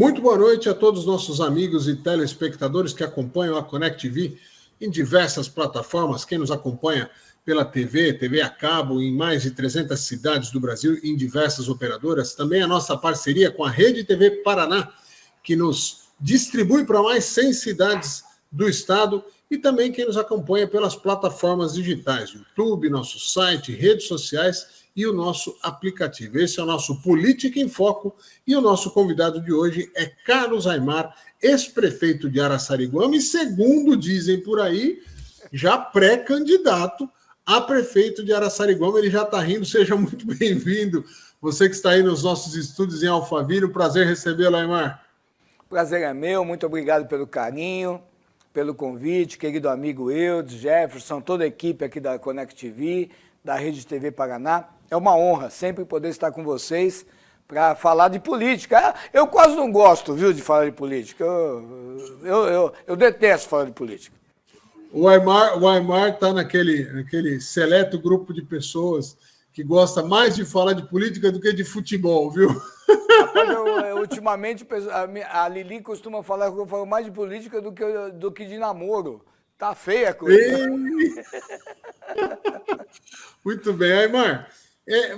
Muito boa noite a todos os nossos amigos e telespectadores que acompanham a Connect TV em diversas plataformas. Quem nos acompanha pela TV a cabo, em mais de 300 cidades do Brasil, em diversas operadoras. Também a nossa parceria com a Rede TV Paraná, que nos distribui para mais 100 cidades do estado. E também quem nos acompanha pelas plataformas digitais, YouTube, nosso site, redes sociais e o nosso aplicativo. Esse é o nosso Política em Foco e o nosso convidado de hoje é Carlos Aimar, ex-prefeito de Araçariguama e, segundo dizem por aí, já pré-candidato a prefeito de Araçariguama. Ele já está rindo, seja muito bem-vindo. Você que está aí nos nossos estúdios em Alphaville, prazer recebê-lo, Aimar. Prazer é meu, muito obrigado pelo carinho, pelo convite, querido amigo Eudes, Jefferson, toda a equipe aqui da Connect TV, da Rede TV Paraná. É uma honra sempre poder estar com vocês para falar de política. Eu quase não gosto, viu, de falar de política. Eu detesto falar de política. O Aimar está naquele seleto grupo de pessoas que gosta mais de falar de política do que de futebol, viu? Ultimamente, a Lili costuma falar que eu falo mais de política do que de namoro. Tá feia a coisa. Muito bem, Aimar.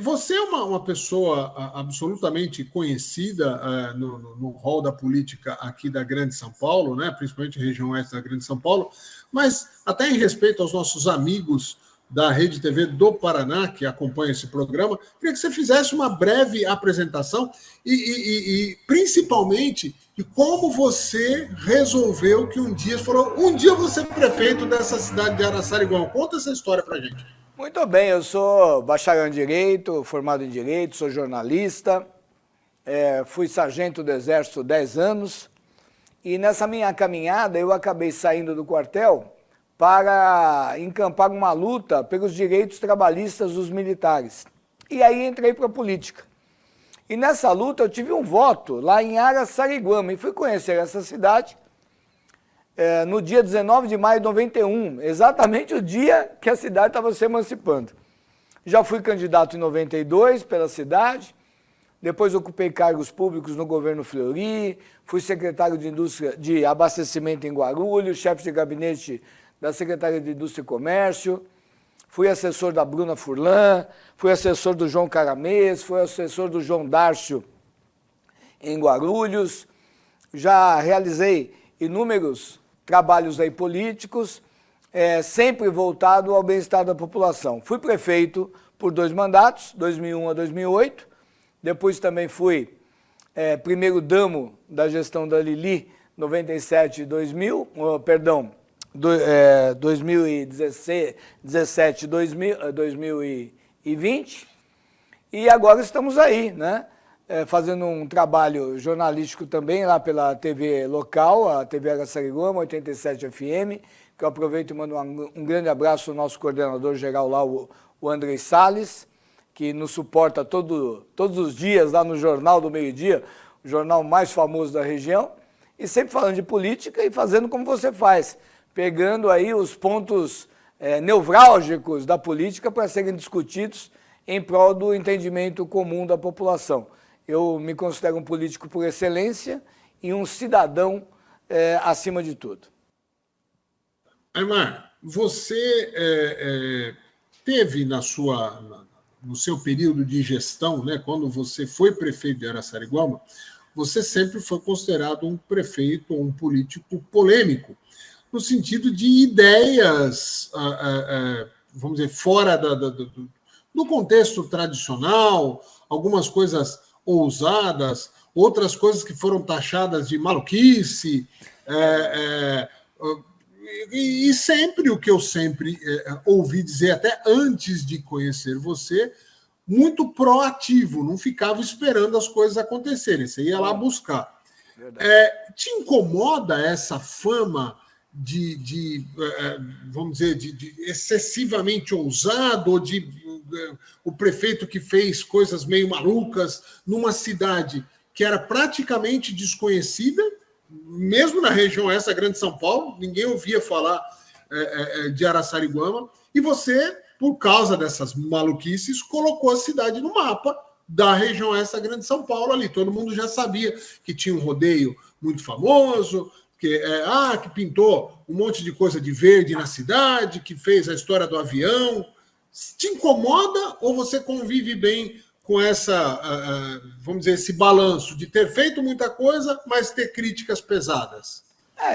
Você é uma pessoa absolutamente conhecida no hall da política aqui da Grande São Paulo, né? Principalmente região oeste da Grande São Paulo, mas até em respeito aos nossos amigos da Rede TV do Paraná, que acompanham esse programa, queria que você fizesse uma breve apresentação e principalmente, de como você resolveu que um dia eu vou ser prefeito dessa cidade de Araçariguama. Conta essa história pra gente. Muito bem, eu sou bacharel em Direito, formado em Direito, sou jornalista, fui sargento do Exército 10 anos, e nessa minha caminhada eu acabei saindo do quartel para encampar uma luta pelos direitos trabalhistas dos militares. E aí entrei para a política. E nessa luta eu tive um voto lá em Araçariguama e fui conhecer essa cidade no dia 19 de maio de 91, exatamente o dia que a cidade estava se emancipando. Já fui candidato em 92 pela cidade, depois ocupei cargos públicos no governo Fleury, fui secretário de Indústria de Abastecimento em Guarulhos, chefe de gabinete da Secretaria de Indústria e Comércio, fui assessor da Bruna Furlan, fui assessor do João Caramês, fui assessor do João Dárcio em Guarulhos, já realizei inúmeros trabalhos aí políticos, sempre voltado ao bem-estar da população. Fui prefeito por 2 mandatos, 2001 a 2008, depois também fui primeiro-damo da gestão da Lili, 97 e 2000, 2017, 2020, e agora estamos aí, né? Fazendo um trabalho jornalístico também lá pela TV local, a TV Araçariguama, 87 FM, que eu aproveito e mando um grande abraço ao nosso coordenador-geral lá, o Andrei Salles, que nos suporta todos os dias lá no Jornal do Meio-Dia, o jornal mais famoso da região, e sempre falando de política e fazendo como você faz, pegando aí os pontos nevrálgicos da política para serem discutidos em prol do entendimento comum da população. Eu me considero um político por excelência e um cidadão acima de tudo. Aimar, você teve no seu período de gestão, né, quando você foi prefeito de Araçariguama, você sempre foi considerado um prefeito, um político polêmico, no sentido de ideias, vamos dizer, fora do contexto tradicional, algumas coisas ousadas, outras coisas que foram taxadas de maluquice, e sempre o que eu sempre ouvi dizer, até antes de conhecer você, muito proativo, não ficava esperando as coisas acontecerem, você ia lá buscar. Te incomoda essa fama vamos dizer, de excessivamente ousado, ou de o prefeito que fez coisas meio malucas numa cidade que era praticamente desconhecida, mesmo na região essa, Grande São Paulo, ninguém ouvia falar de Araçariguama, e você, por causa dessas maluquices, colocou a cidade no mapa da região oeste da Grande São Paulo ali. Todo mundo já sabia que tinha um rodeio muito famoso, que pintou um monte de coisa de verde na cidade, que fez a história do avião. Te incomoda ou você convive bem com essa, vamos dizer, esse balanço de ter feito muita coisa, mas ter críticas pesadas?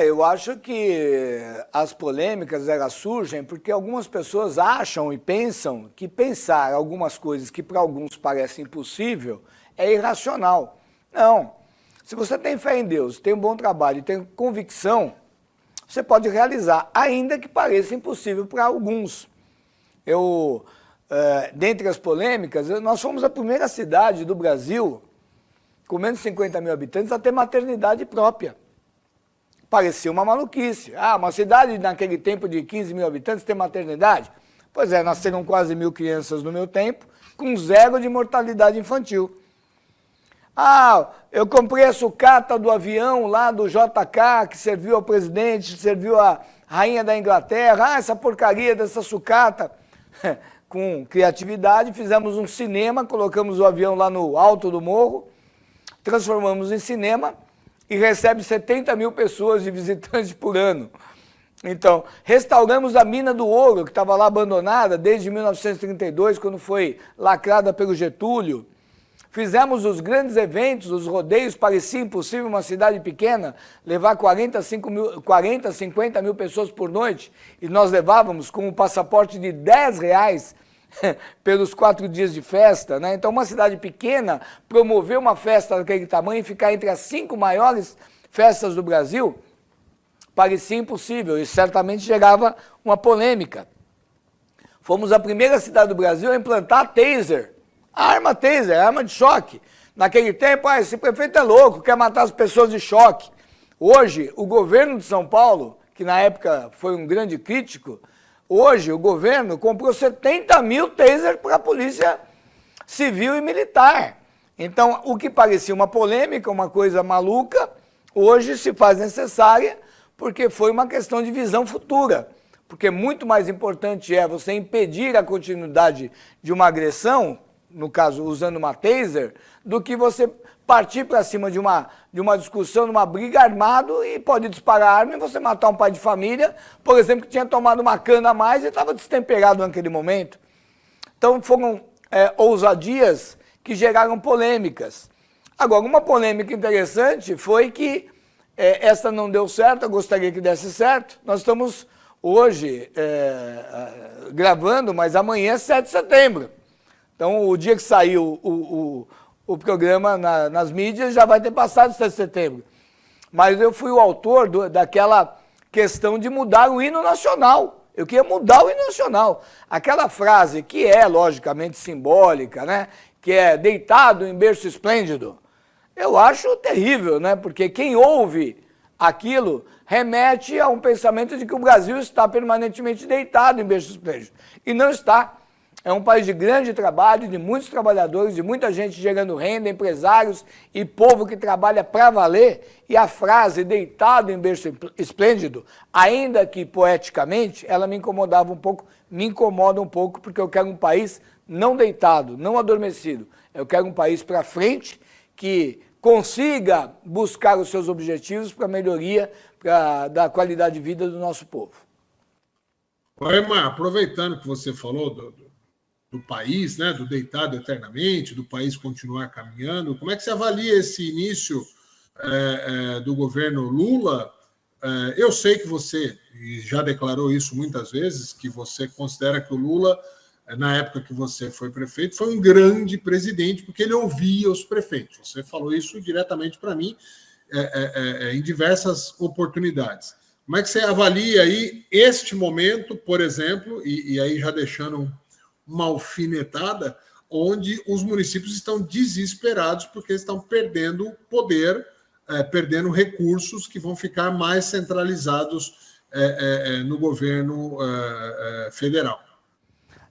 Eu acho que as polêmicas elas surgem porque algumas pessoas acham e pensam que pensar algumas coisas que para alguns parecem impossível é irracional. Não. Se você tem fé em Deus, tem um bom trabalho e tem convicção, você pode realizar, ainda que pareça impossível para alguns. Dentre as polêmicas, nós fomos a primeira cidade do Brasil, com menos de 50 mil habitantes, a ter maternidade própria. Parecia uma maluquice. Uma cidade naquele tempo de 15 mil habitantes tem maternidade? Pois é, nasceram quase 1.000 crianças no meu tempo, com 0 de mortalidade infantil. Eu comprei a sucata do avião lá do JK, que serviu ao presidente, serviu à rainha da Inglaterra. Essa porcaria dessa sucata. Com criatividade, fizemos um cinema, colocamos o avião lá no alto do morro, transformamos em cinema e recebe 70 mil pessoas de visitantes por ano. Então, restauramos a Mina do Ouro, que estava lá abandonada desde 1932, quando foi lacrada pelo Getúlio. Fizemos os grandes eventos, os rodeios, parecia impossível uma cidade pequena levar 40, 50 mil pessoas por noite, e nós levávamos com um passaporte de R$10 pelos 4 dias de festa, né? Então, uma cidade pequena, promover uma festa daquele tamanho e ficar entre as 5 maiores festas do Brasil, parecia impossível e certamente gerava uma polêmica. Fomos a primeira cidade do Brasil a implantar taser. A arma taser, a arma de choque. Naquele tempo, esse prefeito é louco, quer matar as pessoas de choque. Hoje, o governo de São Paulo, que na época foi um grande crítico, hoje o governo comprou 70 mil taser para a polícia civil e militar. Então, o que parecia uma polêmica, uma coisa maluca, hoje se faz necessária porque foi uma questão de visão futura. Porque muito mais importante é você impedir a continuidade de uma agressão, no caso, usando uma taser, do que você partir para cima de uma discussão, de uma briga armado e pode disparar arma e você matar um pai de família, por exemplo, que tinha tomado uma cana a mais e estava destemperado naquele momento. Então, foram ousadias que geraram polêmicas. Agora, uma polêmica interessante foi que essa não deu certo, eu gostaria que desse certo. Nós estamos hoje gravando, mas amanhã é 7 de setembro. Então, o dia que saiu o programa nas mídias já vai ter passado 7 de setembro. Mas eu fui o autor daquela questão de mudar o hino nacional. Eu queria mudar o hino nacional. Aquela frase que é, logicamente, simbólica, né? Que é deitado em berço esplêndido. Eu acho terrível, né? Porque quem ouve aquilo remete a um pensamento de que o Brasil está permanentemente deitado em berço esplêndido. E não está. É um país de grande trabalho, de muitos trabalhadores, de muita gente gerando renda, empresários e povo que trabalha para valer. E a frase deitado em berço esplêndido, ainda que poeticamente, ela me incomodava um pouco, me incomoda um pouco, porque eu quero um país não deitado, não adormecido. Eu quero um país para frente que consiga buscar os seus objetivos para a melhoria da qualidade de vida do nosso povo. Emar, aproveitando que você falou do país, né, do deitado eternamente, do país continuar caminhando, como é que você avalia esse início do governo Lula? Eu sei que você, e já declarou isso muitas vezes, que você considera que o Lula, na época que você foi prefeito, foi um grande presidente, porque ele ouvia os prefeitos. Você falou isso diretamente para mim em diversas oportunidades. Como é que você avalia aí este momento, por exemplo, e aí já deixando uma alfinetada, onde os municípios estão desesperados porque estão perdendo poder, perdendo recursos que vão ficar mais centralizados no governo federal?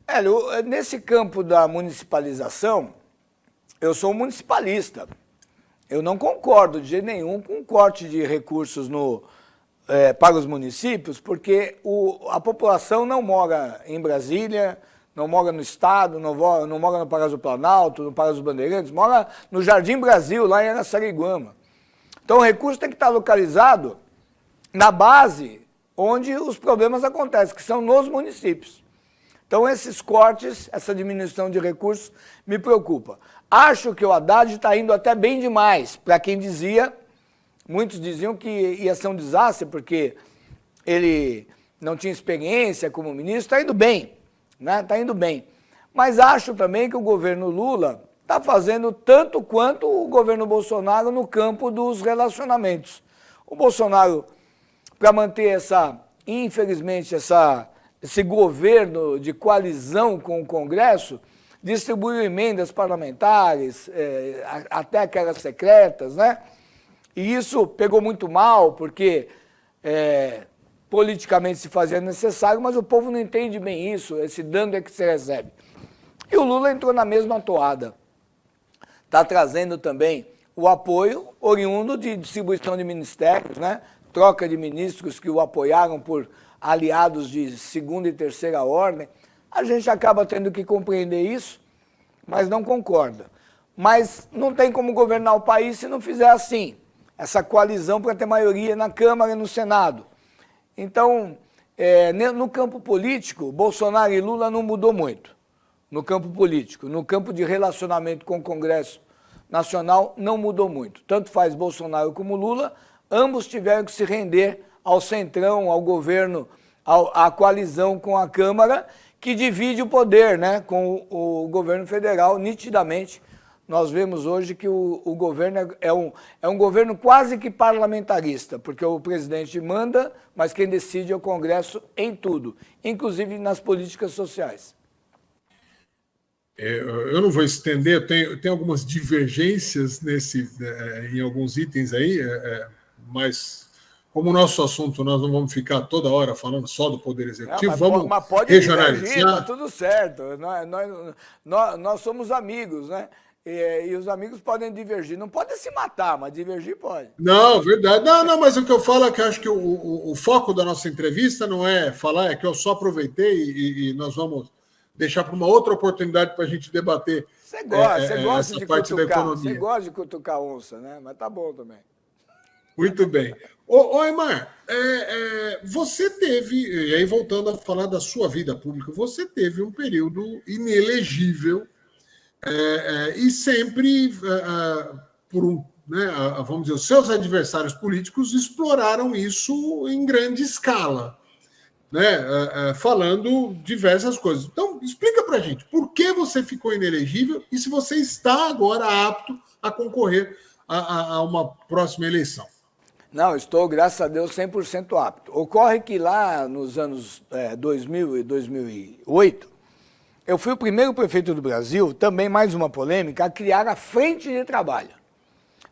Hélio, nesse campo da municipalização, eu sou um municipalista. Eu não concordo de jeito nenhum com o corte de recursos para os municípios, porque a população não mora em Brasília, não mora no Estado, não mora no Palácio do Planalto, no Palácio dos Bandeirantes, mora no Jardim Brasil, lá em Araçariguama. Então o recurso tem que estar localizado na base onde os problemas acontecem, que são nos municípios. Então esses cortes, essa diminuição de recursos me preocupa. Acho que o Haddad está indo até bem demais, para quem dizia, muitos diziam que ia ser um desastre, porque ele não tinha experiência como ministro, está indo bem, né? Está indo bem. Mas acho também que o governo Lula está fazendo tanto quanto o governo Bolsonaro no campo dos relacionamentos. O Bolsonaro, para manter infelizmente, esse governo de coalizão com o Congresso, distribuiu emendas parlamentares, até aquelas secretas, né? E isso pegou muito mal, porque politicamente se fazia necessário, mas o povo não entende bem isso, esse dano é que se recebe. E o Lula entrou na mesma toada. Está trazendo também o apoio oriundo de distribuição de ministérios, né? Troca de ministros que o apoiaram por aliados de segunda e terceira ordem. A gente acaba tendo que compreender isso, mas não concorda. Mas não tem como governar o país se não fizer assim, essa coalizão para ter maioria na Câmara e no Senado. Então, no campo político, Bolsonaro e Lula não mudou muito. No campo político, no campo de relacionamento com o Congresso Nacional, não mudou muito. Tanto faz Bolsonaro como Lula, ambos tiveram que se render ao centrão, ao governo, à coalizão com a Câmara, que divide o poder, né, com o governo federal. Nitidamente, nós vemos hoje que o governo é um governo quase que parlamentarista, porque o presidente manda, mas quem decide é o Congresso em tudo, inclusive nas políticas sociais. Eu não vou estender, tem algumas divergências em alguns itens aí, mas como o nosso assunto, nós não vamos ficar toda hora falando só do Poder Executivo, mas pode regionalizar. Está tudo certo, nós somos amigos, né? E os amigos podem divergir, não podem se matar, mas divergir pode. Não, verdade. Não, mas o que eu falo é que eu acho que o foco da nossa entrevista não é falar, é que eu só aproveitei e nós vamos deixar para uma outra oportunidade para a gente debater. Você gosta de cutucar, você gosta de cutucar onça, né? Mas tá bom também. Muito bem. Ô Aimar, você teve, e aí voltando a falar da sua vida pública, você teve um período inelegível e sempre, vamos dizer, os seus adversários políticos exploraram isso em grande escala, né? Falando diversas coisas. Então, explica para a gente, por que você ficou inelegível e se você está agora apto a concorrer a uma próxima eleição? Não, estou, graças a Deus, 100% apto. Ocorre que lá nos anos 2000 e 2008, eu fui o primeiro prefeito do Brasil, também mais uma polêmica, a criar a Frente de Trabalho.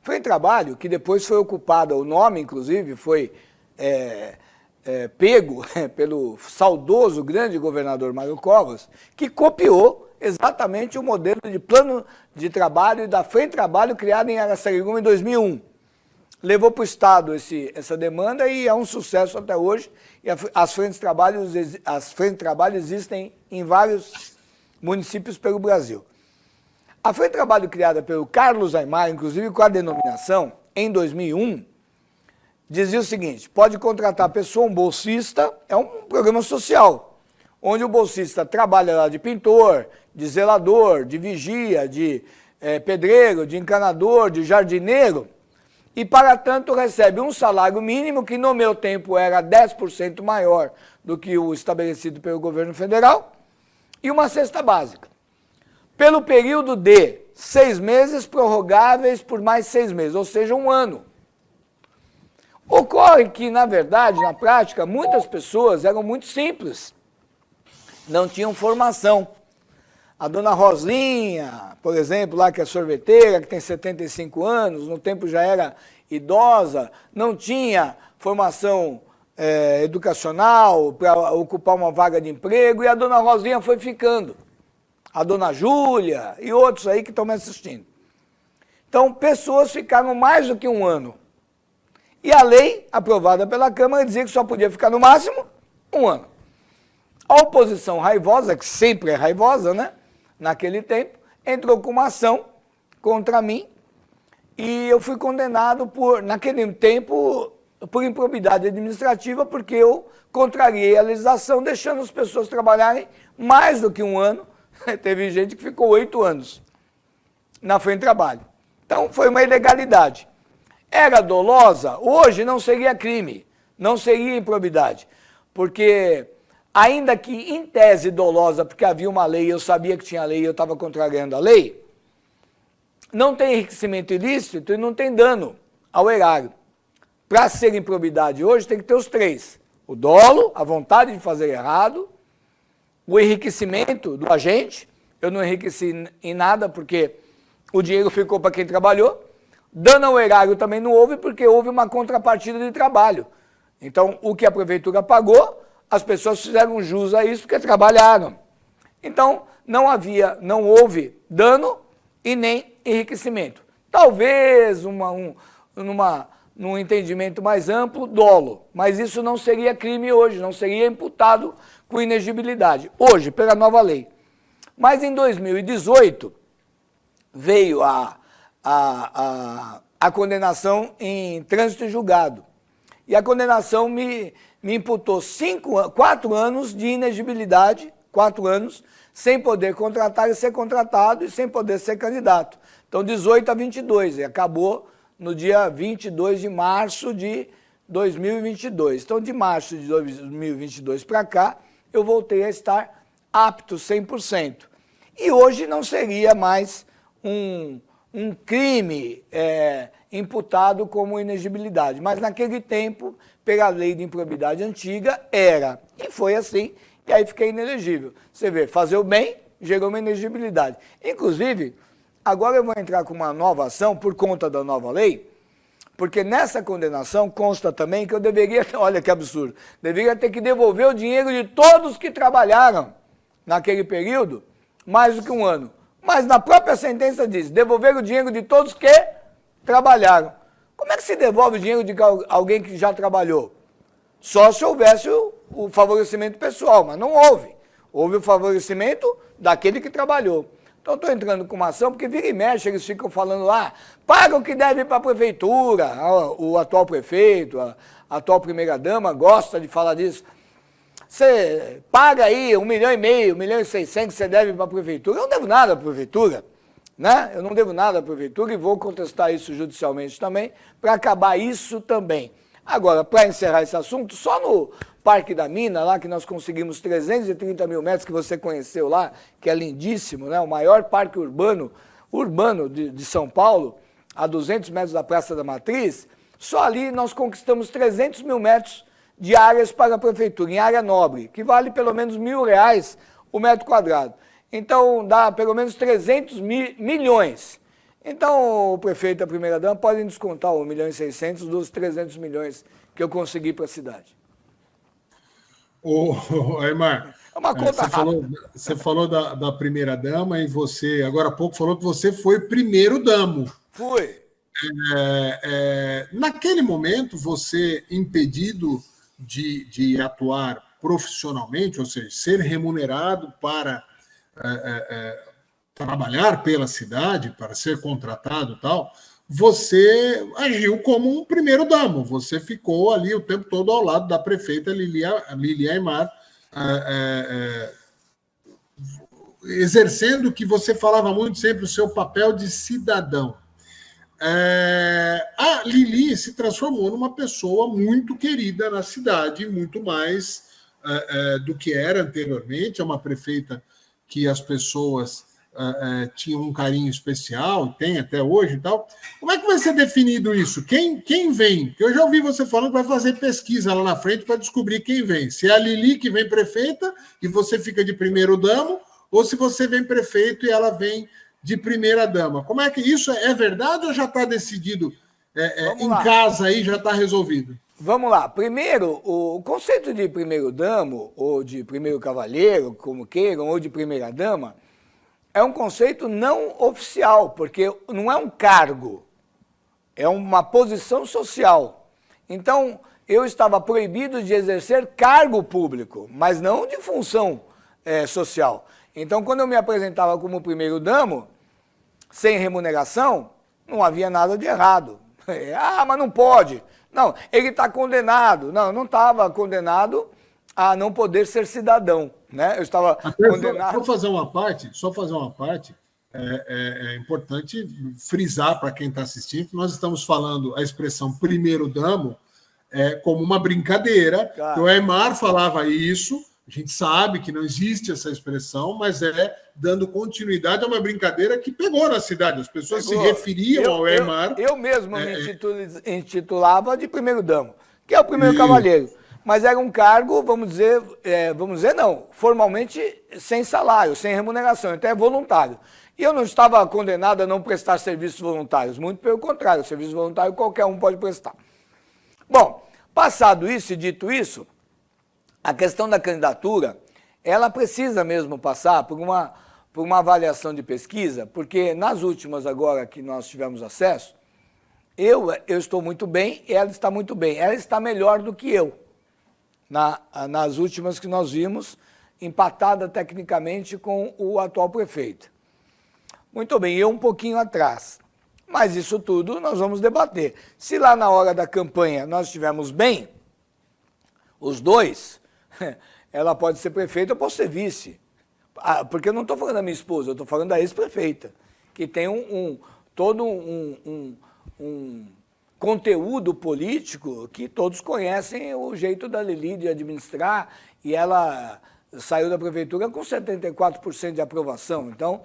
Frente de Trabalho, que depois foi ocupada, o nome, inclusive, foi pego pelo saudoso grande governador Mário Covas, que copiou exatamente o modelo de plano de trabalho e da Frente de Trabalho criada em Araçariguama em 2001. Levou para o Estado essa demanda e é um sucesso até hoje. E as frentes de trabalho existem em vários municípios pelo Brasil. A frente de trabalho criada pelo Carlos Aimar, inclusive com a denominação, em 2001, dizia o seguinte: pode contratar pessoa, um bolsista, é um programa social, onde o bolsista trabalha lá de pintor, de zelador, de vigia, de pedreiro, de encanador, de jardineiro, e, para tanto, recebe um salário mínimo que, no meu tempo, era 10% maior do que o estabelecido pelo governo federal, e uma cesta básica. Pelo período de 6 meses, prorrogáveis por mais 6 meses, ou seja, 1 ano. Ocorre que, na verdade, na prática, muitas pessoas eram muito simples, não tinham formação. A dona Rosinha, por exemplo, lá que é sorveteira, que tem 75 anos, no tempo já era idosa, não tinha formação educacional para ocupar uma vaga de emprego, e a dona Rosinha foi ficando. A dona Júlia e outros aí que estão me assistindo. Então, pessoas ficaram mais do que 1 ano. E a lei, aprovada pela Câmara, dizia que só podia ficar no máximo 1 ano. A oposição raivosa, que sempre é raivosa, né? Naquele tempo, entrou com uma ação contra mim e eu fui condenado naquele tempo, por improbidade administrativa, porque eu contrariei a legislação, deixando as pessoas trabalharem mais do que um ano. Teve gente que ficou 8 anos na frente de trabalho. Então, foi uma ilegalidade. Era dolosa? Hoje não seria crime, não seria improbidade, porque, ainda que em tese dolosa, porque havia uma lei, eu sabia que tinha lei, eu estava contrariando a lei, não tem enriquecimento ilícito e não tem dano ao erário. Para ser improbidade hoje, tem que ter os 3. O dolo, a vontade de fazer errado, o enriquecimento do agente, eu não enriqueci em nada porque o dinheiro ficou para quem trabalhou, dano ao erário também não houve porque houve uma contrapartida de trabalho. Então, o que a prefeitura pagou, as pessoas fizeram jus a isso porque trabalharam. Então, não houve dano e nem enriquecimento. Talvez, num entendimento mais amplo, dolo, mas isso não seria crime hoje, não seria imputado com inexigibilidade, hoje, pela nova lei. Mas em 2018, veio a condenação em trânsito e julgado. E a condenação me imputou 4 anos de inexigibilidade, 4 anos, sem poder contratar e ser contratado e sem poder ser candidato. Então, 18 a 22, e acabou no dia 22 de março de 2022. Então, de março de 2022 para cá, eu voltei a estar apto 100%. E hoje não seria mais um crime imputado como inexigibilidade, mas naquele tempo, pela lei de improbidade antiga, era. E foi assim, e aí fiquei inelegível. Você vê, fazer o bem gerou uma inexigibilidade. Inclusive, agora eu vou entrar com uma nova ação por conta da nova lei, porque nessa condenação consta também que eu deveria, olha que absurdo, deveria ter que devolver o dinheiro de todos que trabalharam naquele período, mais do que um ano. Mas na própria sentença diz, devolver o dinheiro de todos que trabalharam. Como é que se devolve o dinheiro de alguém que já trabalhou? Só se houvesse o favorecimento pessoal, mas não houve. Houve o favorecimento daquele que trabalhou. Então, estou entrando com uma ação, porque vira e mexe, eles ficam falando lá, paga o que deve para a prefeitura, o atual prefeito, a atual primeira-dama gosta de falar disso. Você paga aí 1,5 milhão, 1,6 milhões que você deve para a prefeitura. Eu não devo nada para a prefeitura, né? Eu não devo nada à prefeitura e vou contestar isso judicialmente também, para acabar isso também. Agora, para encerrar esse assunto, só no Parque da Mina, lá que nós conseguimos 330 mil metros, que você conheceu lá, que é lindíssimo, né? O maior parque urbano de São Paulo, a 200 metros da Praça da Matriz, só ali nós conquistamos 300 mil metros de áreas para a prefeitura, em área nobre, que vale pelo menos R$1.000 o metro quadrado. Então, dá pelo menos 300 milhões. Então, o prefeito e a primeira-dama podem descontar 1,6 milhão dos 300 milhões que eu consegui para a cidade. Aymar, é uma conta você falou da primeira-dama e você, agora há pouco, falou que você foi primeiro-damo. Fui. Naquele momento, você impedido de atuar profissionalmente, ou seja, ser remunerado para trabalhar pela cidade, para ser contratado e tal, você agiu como um primeiro-damo, você ficou ali o tempo todo ao lado da prefeita Lili Aymar, exercendo o que você falava muito sempre, o seu papel de cidadão. A Lili se transformou numa pessoa muito querida na cidade, muito mais do que era anteriormente. É uma prefeita que as pessoas tinham um carinho especial, tem até hoje e tal. Como é que vai ser definido isso? Quem vem? Eu já ouvi você falando que vai fazer pesquisa lá na frente para descobrir quem vem. Se é a Lili que vem prefeita e você fica de primeiro-damo, ou se você vem prefeito e ela vem de primeira-dama. Como é que isso é verdade ou já está decidido em casa aí, já está resolvido? Vamos lá. Primeiro, o conceito de primeiro-damo, ou de primeiro-cavalheiro, como queiram, ou de primeira-dama, é um conceito não oficial, porque não é um cargo, é uma posição social. Então, eu estava proibido de exercer cargo público, mas não de função social. Então, quando eu me apresentava como primeiro-damo, sem remuneração, não havia nada de errado. Ah, mas não pode. Não, ele está condenado. Não, eu não estava condenado a não poder ser cidadão, né? Eu estava condenado... Só fazer uma parte, é importante frisar para quem está assistindo que nós estamos falando a expressão primeiro-damo como uma brincadeira. Claro. O Aimar falava isso, a gente sabe que não existe essa expressão, mas dando continuidade a uma brincadeira que pegou na cidade. As pessoas se referiam ao Aimar. Eu mesmo me intitulava de primeiro-damo, que é o primeiro cavalheiro. Mas era um cargo, vamos dizer não, formalmente sem salário, sem remuneração, então é voluntário. E eu não estava condenado a não prestar serviços voluntários, muito pelo contrário, serviço voluntário qualquer um pode prestar. Bom, passado isso e dito isso, a questão da candidatura, ela precisa mesmo passar por uma avaliação de pesquisa, porque nas últimas agora que nós tivemos acesso, eu estou muito bem, ela está muito bem, ela está melhor do que eu. Nas últimas que nós vimos, empatada tecnicamente com o atual prefeito. Muito bem, eu um pouquinho atrás. Mas isso tudo nós vamos debater. Se lá na hora da campanha nós estivermos bem, os dois, ela pode ser prefeita ou pode ser vice. Porque eu não estou falando da minha esposa, eu estou falando da ex-prefeita, que tem todo um conteúdo político que todos conhecem o jeito da Lili de administrar, e ela saiu da prefeitura com 74% de aprovação, então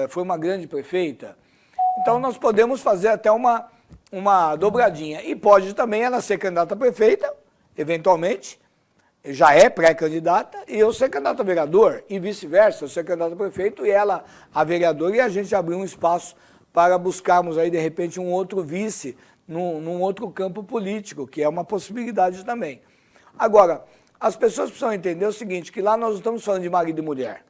foi uma grande prefeita. Então nós podemos fazer até uma dobradinha, e pode também ela ser candidata a prefeita, eventualmente, já é pré-candidata, e eu ser candidato a vereador, e vice-versa, eu ser candidato a prefeito e ela a vereadora, e a gente abrir um espaço para buscarmos aí, de repente, um outro vice num outro campo político, que é uma possibilidade também. Agora, as pessoas precisam entender o seguinte, que lá nós não estamos falando de marido e mulher.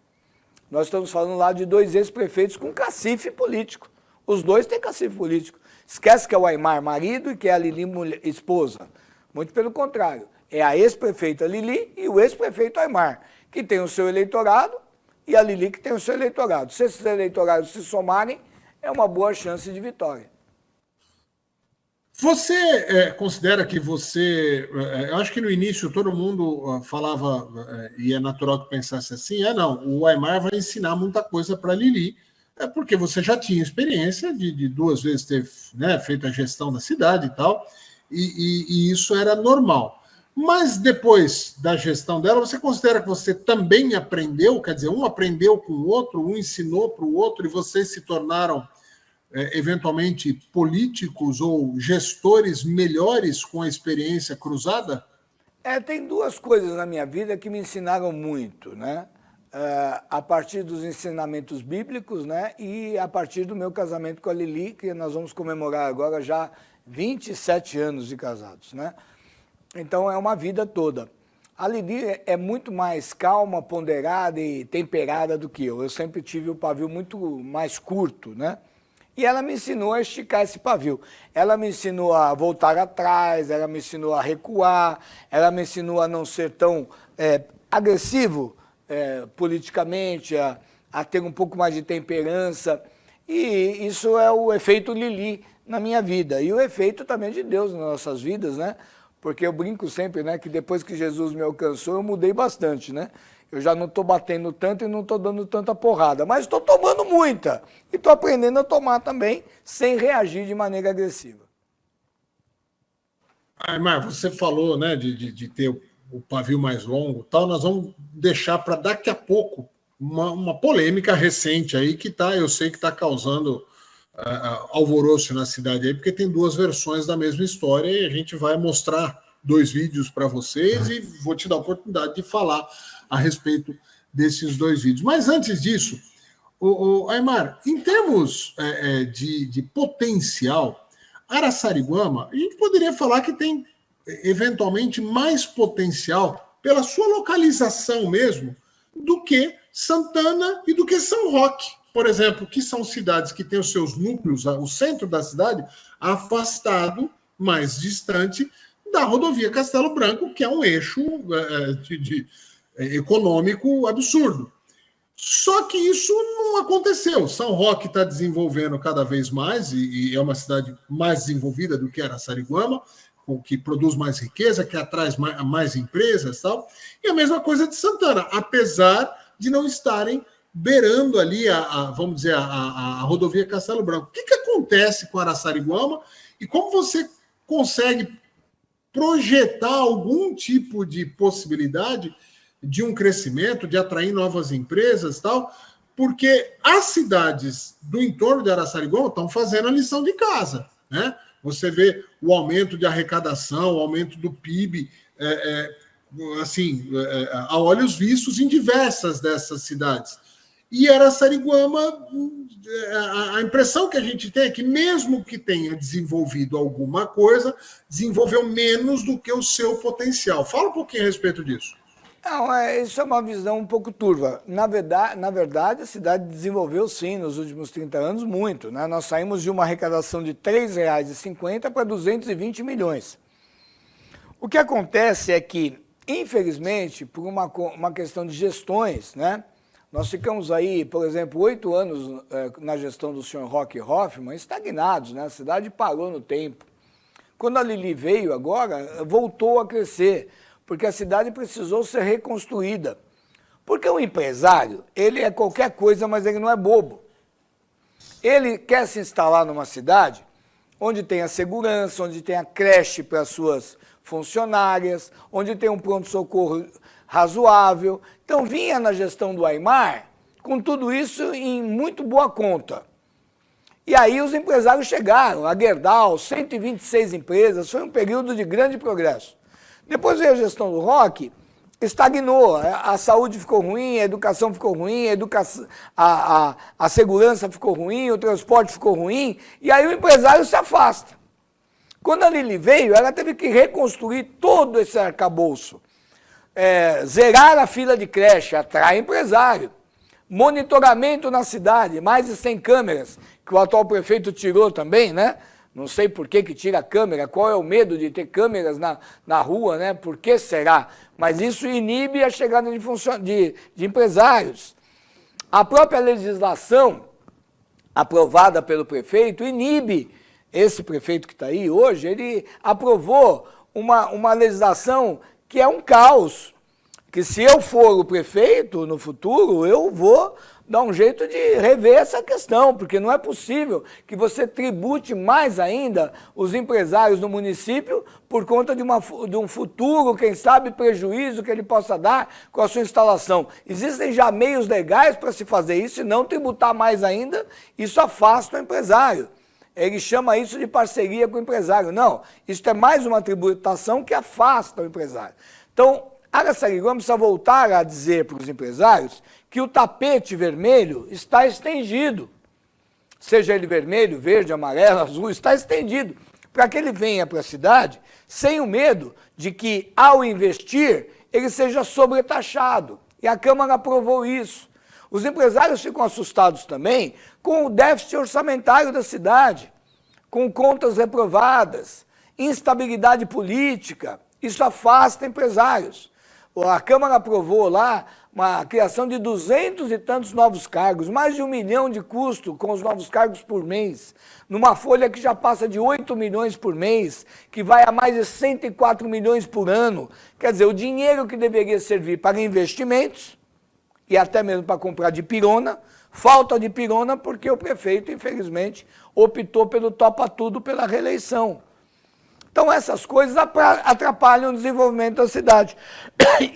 Nós estamos falando lá de dois ex-prefeitos com cacife político. Os dois têm cacife político. Esquece que é o Aimar marido e que é a Lili esposa. Muito pelo contrário. É a ex-prefeita Lili e o ex-prefeito Aimar, que tem o seu eleitorado, e a Lili que tem o seu eleitorado. Se esses eleitorados se somarem, é uma boa chance de vitória. Você considera que você... eu acho que no início todo mundo falava, e é natural que pensasse assim, não, o Aimar vai ensinar muita coisa para a Lili, porque você já tinha experiência de 2 vezes ter feito a gestão da cidade e tal, e isso era normal. Mas depois da gestão dela, você considera que você também aprendeu? Quer dizer, um aprendeu com o outro, um ensinou para o outro, e vocês se tornaram... eventualmente políticos ou gestores melhores com a experiência cruzada? Tem 2 coisas na minha vida que me ensinaram muito, né? A partir dos ensinamentos bíblicos, né? E a partir do meu casamento com a Lili, que nós vamos comemorar agora já 27 anos de casados, né? Então é uma vida toda. A Lili é muito mais calma, ponderada e temperada do que eu. Eu sempre tive o pavio muito mais curto, né? E ela me ensinou a esticar esse pavio. Ela me ensinou a voltar atrás, ela me ensinou a recuar, ela me ensinou a não ser tão agressivo politicamente, a ter um pouco mais de temperança. E isso é o efeito Lili na minha vida. E o efeito também de Deus nas nossas vidas, né? Porque eu brinco sempre, né, que depois que Jesus me alcançou, eu mudei bastante, né? Eu já não estou batendo tanto e não estou dando tanta porrada, mas estou tomando muita. E estou aprendendo a tomar também, sem reagir de maneira agressiva. Aimar, você falou, né, de ter o pavio mais longo, tal. Nós vamos deixar para daqui a pouco uma polêmica recente aí que eu sei que está causando alvoroço na cidade aí, porque tem 2 versões da mesma história e a gente vai mostrar 2 vídeos para vocês e vou te dar a oportunidade de falar a respeito desses 2 vídeos. Mas antes disso, Aimar, em termos de potencial, Araçariguama, a gente poderia falar que tem eventualmente mais potencial pela sua localização mesmo do que Santana e do que São Roque, por exemplo, que são cidades que têm os seus núcleos, o centro da cidade, afastado, mais distante da rodovia Castelo Branco, que é um eixo econômico absurdo. Só que isso não aconteceu. São Roque está desenvolvendo cada vez mais, e é uma cidade mais desenvolvida do que Araçariguama, que produz mais riqueza, que atrai mais empresas e tal. E a mesma coisa de Santana, apesar de não estarem beirando ali, vamos dizer, a rodovia Castelo Branco. O que acontece com Araçariguama e como você consegue projetar algum tipo de possibilidade de um crescimento, de atrair novas empresas e tal, porque as cidades do entorno de Araçariguama estão fazendo a lição de casa, né? Você vê o aumento de arrecadação, o aumento do PIB, a olhos vistos em diversas dessas cidades. E Araçariguama, a impressão que a gente tem é que, mesmo que tenha desenvolvido alguma coisa, desenvolveu menos do que o seu potencial. Fala um pouquinho a respeito disso. Não, isso é uma visão um pouco turva. Na verdade, a cidade desenvolveu, sim, nos últimos 30 anos, muito, né? Nós saímos de uma arrecadação de R$ 3,50 para 220 milhões. O que acontece é que, infelizmente, por uma questão de gestões, né? Nós ficamos aí, por exemplo, 8 anos na gestão do senhor Roque Hoffmann, estagnados, né? A cidade parou no tempo. Quando a Lili veio agora, voltou a crescer, porque a cidade precisou ser reconstruída. Porque o empresário, ele é qualquer coisa, mas ele não é bobo. Ele quer se instalar numa cidade onde tem a segurança, onde tem a creche para as suas funcionárias, onde tem um pronto-socorro razoável. Então, vinha na gestão do Aimar com tudo isso em muito boa conta. E aí os empresários chegaram, a Gerdau, 126 empresas, foi um período de grande progresso. Depois veio a gestão do Roque, estagnou, a saúde ficou ruim, a educação ficou ruim, a segurança ficou ruim, o transporte ficou ruim, e aí o empresário se afasta. Quando a Lili veio, ela teve que reconstruir todo esse arcabouço. Zerar a fila de creche, atrai empresário. Monitoramento na cidade, mais de 100 câmeras, que o atual prefeito tirou também, né? Não sei por que tira a câmera, qual é o medo de ter câmeras na rua, né? Por que será? Mas isso inibe a chegada de empresários. A própria legislação aprovada pelo prefeito inibe, esse prefeito que está aí hoje, ele aprovou uma legislação que é um caos, que se eu for o prefeito no futuro, eu vou dar um jeito de rever essa questão, porque não é possível que você tribute mais ainda os empresários do município por conta de um futuro, quem sabe, prejuízo que ele possa dar com a sua instalação. Existem já meios legais para se fazer isso e não tributar mais ainda, isso afasta o empresário. Ele chama isso de parceria com o empresário. Não, isso é mais uma tributação que afasta o empresário. Então, Araçariguama precisa voltar a dizer para os empresários que o tapete vermelho está estendido. Seja ele vermelho, verde, amarelo, azul, está estendido. Para que ele venha para a cidade sem o medo de que, ao investir, ele seja sobretaxado. E a Câmara aprovou isso. Os empresários ficam assustados também com o déficit orçamentário da cidade, com contas reprovadas, instabilidade política. Isso afasta empresários. A Câmara aprovou lá a criação de 200 e tantos novos cargos, mais de 1 milhão de custo com os novos cargos por mês, numa folha que já passa de 8 milhões por mês, que vai a mais de 104 milhões por ano. Quer dizer, o dinheiro que deveria servir para investimentos, e até mesmo para comprar de pirona, falta de pirona porque o prefeito, infelizmente, optou pelo topa-tudo pela reeleição. Então, essas coisas atrapalham o desenvolvimento da cidade.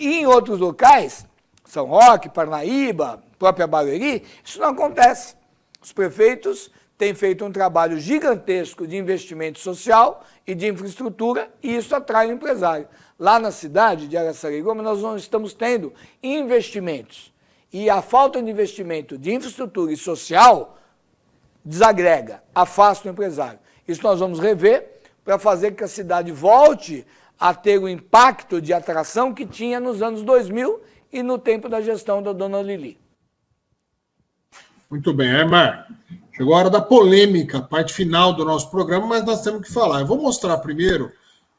E em outros locais, São Roque, Parnaíba, própria Barueri, isso não acontece. Os prefeitos têm feito um trabalho gigantesco de investimento social e de infraestrutura, e isso atrai o empresário. Lá na cidade de Araçariguama, nós não estamos tendo investimentos. E a falta de investimento de infraestrutura e social desagrega, afasta o empresário. Isso nós vamos rever para fazer com que a cidade volte a ter o impacto de atração que tinha nos anos 2000 e no tempo da gestão da dona Lili. Muito bem, Aimar. Chegou a hora da polêmica, parte final do nosso programa, mas nós temos que falar. Eu vou mostrar primeiro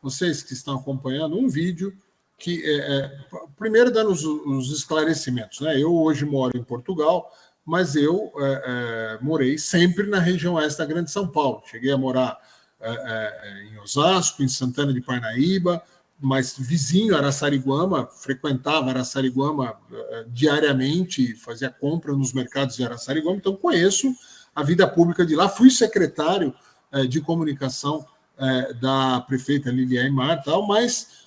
vocês que estão acompanhando, um vídeo que, primeiro, dando os esclarecimentos, né? Eu hoje moro em Portugal, mas eu morei sempre na região oeste da Grande São Paulo. Cheguei a morar em Osasco, em Santana de Parnaíba, mas vizinho Araçariguama, frequentava Araçariguama diariamente, fazia compra nos mercados de Araçariguama, então conheço a vida pública de lá. Fui secretário de comunicação da prefeita Liliane Mar, tal, mas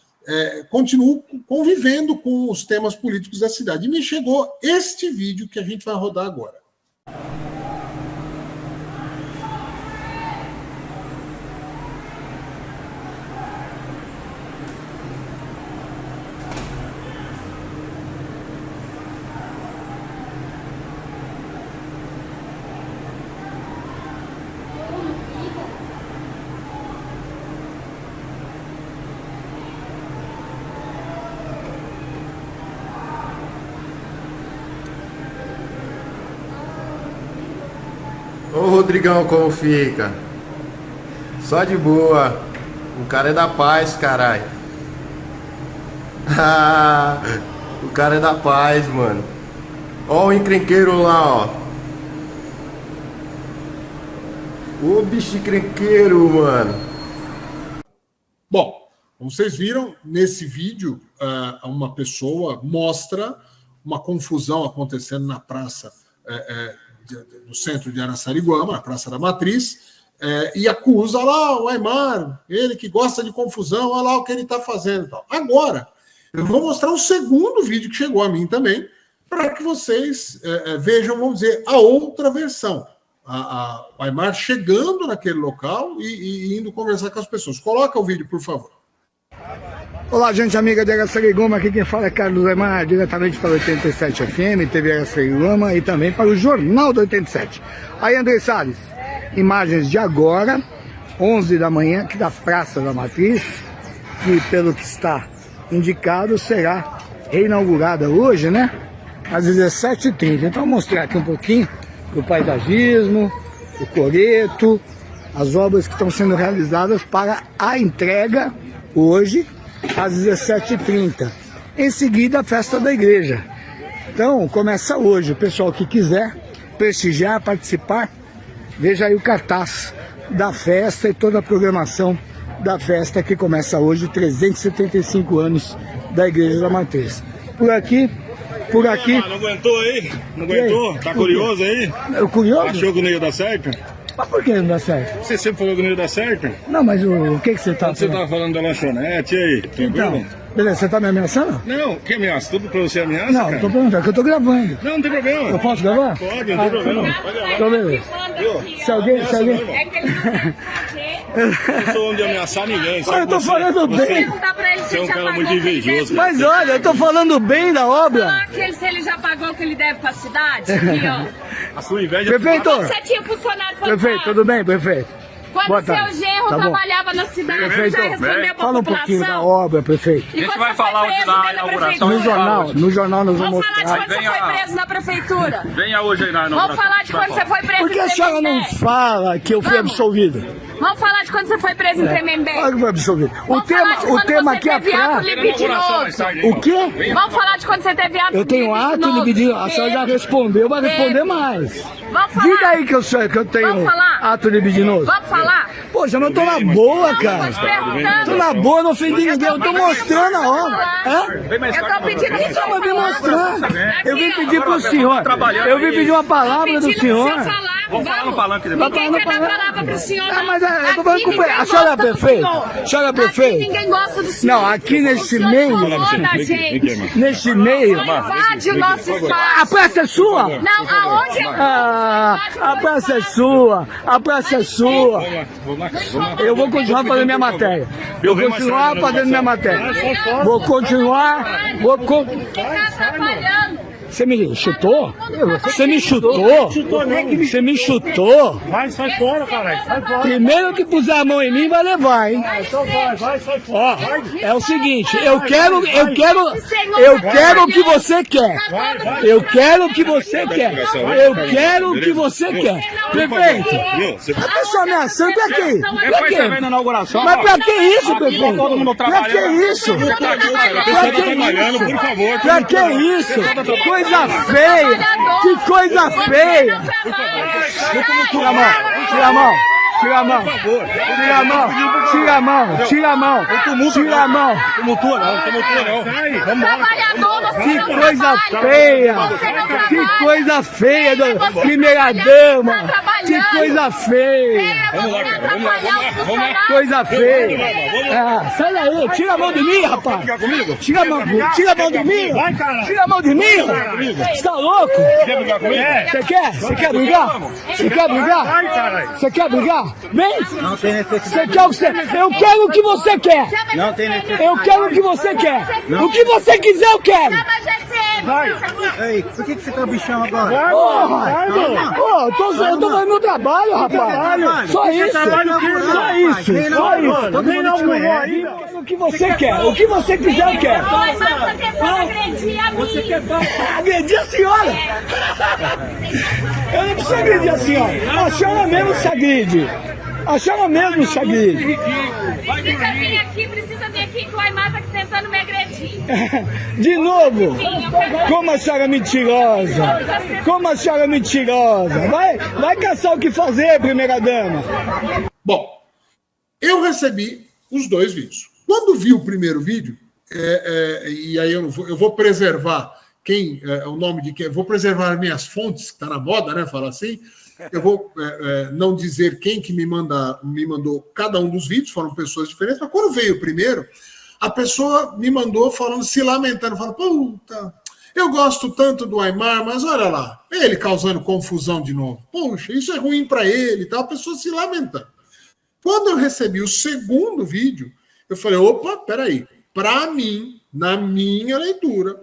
continuo convivendo com os temas políticos da cidade. E me chegou este vídeo que a gente vai rodar agora. Ô Rodrigão, como fica? Só de boa. O cara é da paz, caralho. O cara é da paz, mano. Ó o encrenqueiro lá, ó. Ô bicho encrenqueiro, mano. Bom, como vocês viram, nesse vídeo, uma pessoa mostra uma confusão acontecendo na praça no centro de Araçariguama, na Praça da Matriz, e acusa lá o Aimar, ele que gosta de confusão, olha lá o que ele está fazendo e tal. Agora, eu vou mostrar um segundo vídeo que chegou a mim também, para que vocês vejam, vamos dizer, a outra versão. O Aimar chegando naquele local e indo conversar com as pessoas. Coloca o vídeo, por favor. Olá, gente amiga de Araçariguama, aqui quem fala é Carlos Aimar, diretamente para o 87 FM, TV Araçariguama e também para o Jornal do 87. Aí, André Salles, imagens de agora, 11 da manhã, aqui da Praça da Matriz, que pelo que está indicado será reinaugurada hoje, né? Às 17h30. Então, vou mostrar aqui um pouquinho do paisagismo, o coreto, as obras que estão sendo realizadas para a entrega hoje, às 17h30. Em seguida, a festa da igreja. Então, começa hoje. O pessoal que quiser prestigiar, participar, veja aí o cartaz da festa e toda a programação da festa que começa hoje, 375 anos da Igreja da Matriz. Por aqui... Não aguentou aí? Não aguentou? Tá curioso aí? Eu curioso? Achou que não ia dar certo? Mas por que não dá certo? Você sempre falou que não ia dar certo? Não, mas o que você tá Quando você falando? tava falando da lanchonete aí, tranquilo? Então, beleza, você tá me ameaçando? Não, que ameaça? Tudo pra você ameaça, Não, cara? tô perguntando, que eu tô gravando. Não tem problema. Eu posso gravar? Pode, não tem problema. Tá bom. Pode gravar. Então, beleza. Se alguém... É que ele não não sou homem de ameaçar ninguém. Olha, eu tô falando bem. Você é um cara muito invejoso. Mas olha, eu tô falando bem da obra. Se ele já pagou o que ele deve pra cidade, aqui, ó. A sua inveja... Prefeito, Você tinha funcionário pra prefeito, tudo bem, prefeito? Quando Boa seu tarde. genro Tá bom. trabalhava na cidade, Prefeito, já respondeu pra fala um pouquinho da população. obra, prefeito. E quando você foi preso dentro da prefeitura? No jornal nós vamos Vamos falar de mostrar. quando você foi preso na prefeitura. Venha hoje aí na Vamos inauguração. falar de quando você foi preso Por que em a senhora não Tremembé. fala que eu fui Vamos. absolvido? Vamos falar de quando você foi preso em Tremembé. Claro que foi absolvido. O Vamos falar de tema quando aqui você é teve ato pra... libidinoso. O quê? Vamos falar de quando você teve ato Eu tenho ato libidinoso. A senhora já respondeu, vai responder mais. Vamos falar. Diga aí que eu tenho Vamos falar. ato libidinoso. Vamos falar. Poxa, eu não tô na boa, Não, cara. eu tô te perguntando. Tô na boa, não ofendi ninguém. Eu tô mostrando a obra. Hã? Eu tô pedindo que Só pra me mostrar. Aqui, Eu vim ó. pedir pro senhor. Eu vim pedir uma palavra do Pedindo senhor. pra você falar. Vamos falar no palanque depois. Ninguém quer dar palavra pro senhor. Ah, não. mas eu tô Aqui falando com ninguém a senhora é gosta do prefeito? senhor. A senhora é Aqui prefeito? ninguém gosta do senhor. Não, aqui nesse O senhor meio... incomoda a gente. Nesse meio... Invade o nosso A espaço. praça é sua? Não, aonde é? A praça é sua. A praça é sua. Eu vou continuar fazendo minha matéria. Vou continuar fazendo minha matéria. Vou continuar. Ficar atrapalhando. Você me chutou? Você me chutou? Você me chutou? Vai, sai fora, caralho. Sai fora. Primeiro que puser a mão em mim vai levar, hein? Então vai, sai fora. Ó, é o seguinte, eu quero o que você quer. Eu quero o que você quer. Eu quero o que você quer. Prefeito, a pessoa ameaçando pra quê? Pra quê? Mas pra que isso, prefeito? Pra que isso? Pra que isso? Coisa feia! Que coisa feia! Tira a mão! Tira a mão! Tira a mão! Tira a mão! Tira a mão! Tira a mão! Tira a mão! Tumultua não. Que coisa feia! Que coisa feia, primeira dama! Que coisa feia! Vamos lá. Coisa feia! Ah, sai daí! Tira a mão de mim, rapaz! Tira a mão de mim! Tira a mão de mim! Você tá louco? Quer brigar comigo? Você quer? Você quer brigar? Você quer brigar? Você quer brigar? Vem! Você quer o que você... Eu quero o que você quer! Eu quero o que você quer! O que você quiser, eu quero! Ei, por que você tá bichão agora? Porra! Eu tô fazendo meu trabalho, rapaz! Só isso! Só isso! Só isso! Todo mundo te conhece. O que você quer? O que você quiser, eu quero! Você quer Agredir a senhora! Eu não preciso agredir a senhora! A senhora mesmo se agride! A senhora mesmo se agride! Precisa vir aqui que o Aymar tá tentando me agredir. De novo! Como a senhora é mentirosa! Como a senhora é mentirosa! Vai caçar o que fazer, primeira dama! Bom, eu recebi os dois vídeos. Quando vi o primeiro vídeo, e aí eu vou preservar o nome de quem, vou preservar minhas fontes, que está na moda, né? Falar assim. Eu vou não dizer quem que me mandou cada um dos vídeos, foram pessoas diferentes, mas quando veio o primeiro, a pessoa me mandou falando, se lamentando, falando, puta, eu gosto tanto do Aymar, mas olha lá, ele causando confusão de novo. Poxa, isso é ruim para ele e tal, a pessoa se lamentando. Quando eu recebi o segundo vídeo, eu falei, opa, peraí, para mim, na minha leitura,